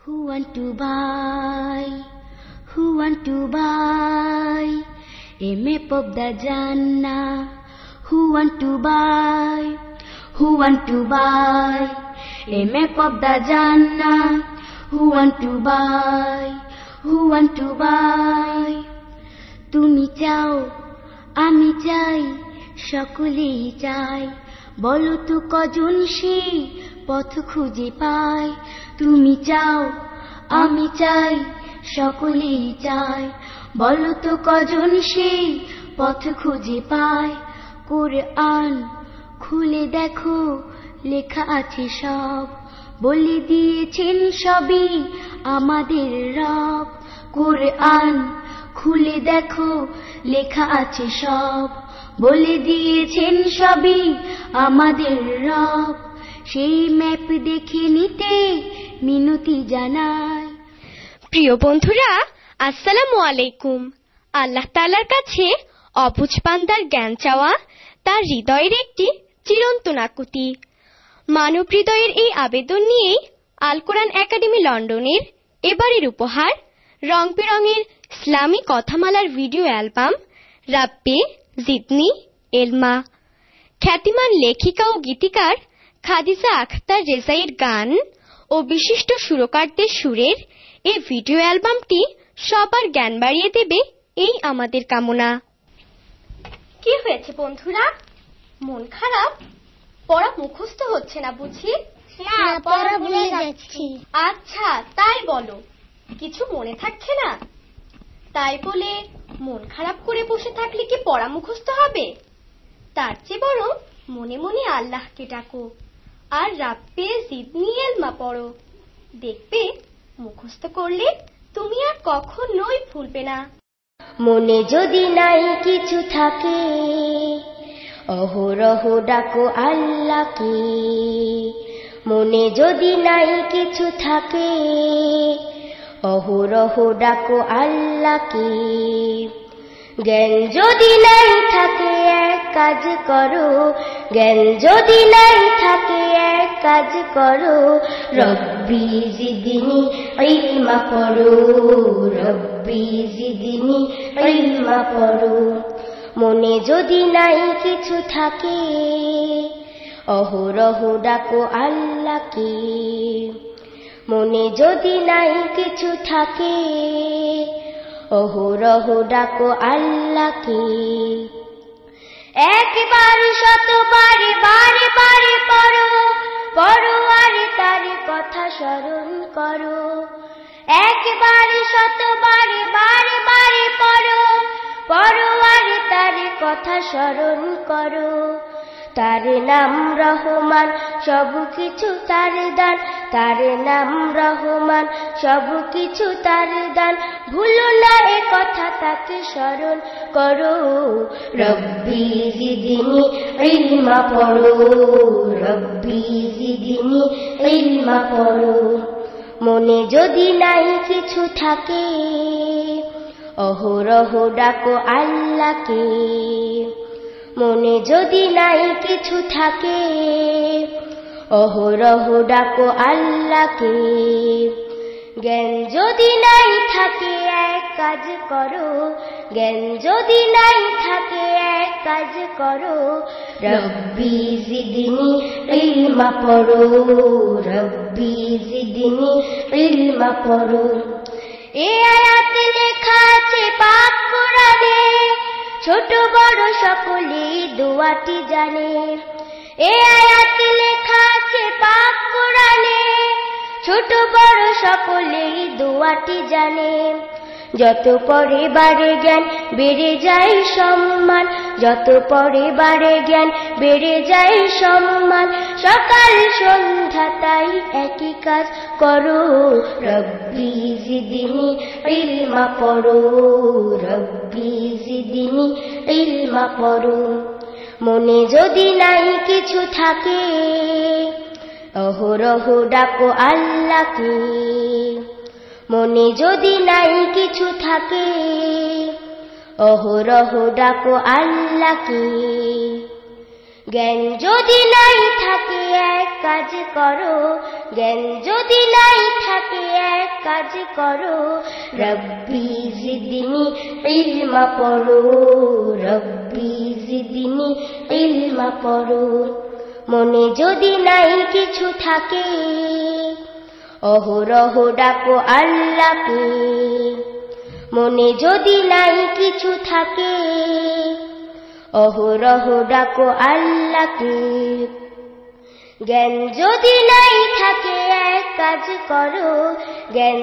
Who want to buy? Who want to buy a map of the Jannah? Who want to buy? Who want to buy a map of the Jannah? Who want to buy? Who want to buy? তুমি চাও আমি চাই সকলেই চাই বলো তো কজন সেই পথ খুঁজে পায় তুমি চাও আমি চাই সকলেই চাই বলো তো কজন সেই পথ খুঁজে পায় কোরআন খুলে দেখো লেখা আছে সব বলে দিয়েছেন সবই আমাদের রব কোরআন খুলে দেখো লেখা আছে সব বলে দিয়েছেন সবই আমাদের রব সেই ম্যাপ দেখে নিতে মিনতি জানাই। প্রিয় বন্ধুরা, আসসালামু আলাইকুম। আল্লাহ তাআলার কাছে অবুঝ বান্দার জ্ঞান চাওয়া তার হৃদয়ের একটি চিরন্তন আকুতি। মানব হৃদয়ের এই আবেদন নিয়েই আল কোরআন একাডেমি লন্ডনের এবারের উপহার রং বেরঙের ইসলামী কথামালার ভিডিও অ্যালবাম রাব্বি জিদনি এলমা। খ্যাতিমান লেখিকা ও গীতিকার খাদিজা আখতার রেজাইয়ের গান ও বিশিষ্ট সুরকারদের সুরের এই ভিডিও অ্যালবামটি সবার জ্ঞান বাড়িয়ে দেবে এই আমাদের কামনা। কি হয়েছে বন্ধুরা, মন খারাপ? পড়া মুখস্থ হচ্ছে না বুঝি? না, পড়া ভুলে যাচ্ছি। আচ্ছা, তাই বলো, কিছু মনে থাকছে না? তাই বলে মন খারাপ করে বসে থাকলে কি পড়া মুখস্থ হবে? তার চেয়ে বরং মনে মনে আল্লাহকে ডাকো আর রাব্বি জিদনি এলমা পড়ো। দেখবে মুখস্থ করলে তুমি আর কখনোই ভুলবে না। মনে যদি নাই কিছু থাকে অহরহ ডাকো আল্লাহকে। মনে যদি নাই কিছু থাকে অহরহ ডাকো আল্লাহকে। জ্ঞান যদি নাই থাকে এক কাজ করো, জ্ঞান যদি নাই থাকে এক কাজ করো, রব্বি জিদনি ইলমা পড়ো, রব্বি জিদনি ইলমা পড়ো। মনে যদি নাই কিছু থাকে অহরহ ডাকো আল্লাহকে। মনে যদি নাই কিছু থাকে অহরহ ডাকো আল্লাহকে। একবার শতবার বারে বারে পড়ো, পড়ো আর তার কথা স্মরণ করো। একবার শতবার বারে বারে পড়ো, পড়ো আর তার কথা স্মরণ করো। তার নাম রহমান, সব কিছু তার দান, তার নাম রহমান, সব কিছু তার দান। ভুলো না এ কথা, তাকে স্মরণ করো। রব্বি জিদনি ইলমা পড়ো, রব্বি জিদনি ইলমা পড়ো। মনে যদি নাই কিছু থাকে অহরহ ডাকো আল্লাহকে। মনে যদি নাই কিছু থাকে অহরহ ডাকো আল্লাহকে। জ্ঞান যদি নাই থাকে এক কাজ করো, জ্ঞান যদি নাই থাকে এক কাজ করো, রব্বি জিদনি ইলমা পড়ো, রব্বি জিদনি ইলমা পড়ো। এ আয়াতে লেখা আছে পাক কোরআনে, ছোট বড় সকলেই দোয়াটি জানে। এ আয়াতে লেখা আছে পাক কোরআনে, ছোট বড় সকলেই দোয়াটি জানে। যত পড়ে বাড়ে জ্ঞান বেড়ে যায় সম্মান, যত পড়ে বাড়ে জ্ঞান বেড়ে যায় সম্মান। সকাল সন্ধ্যা তাই একই কাজ করো, রব্বি জিদনি ইলমা পড়ো, রব্বি জিদনি ইলমা পড়ো। মনে যদি নাই কিছু থাকে অহরহ ডাকো আল্লাহকে। মনে যদি নাই কিছু থাকে অহরহ ডাকো আল্লাহকে। জ্ঞান যদি নাই থাকে এক কাজ করো, জ্ঞান যদি নাই থাকে এক কাজ করো, রব্বি জিদনি ইলমা পড়ো, রব্বি জিদনি ইলমা পড়ো। মনে যদি নাই কিছু থাকে, অহরহ ডাকো আল্লাহকে। মনে যদি নাই কিছু থাকে, অহরহ ডাকো আল্লাহকে। জ্ঞান যদি নাই থাকে এক কাজ করো, জ্ঞান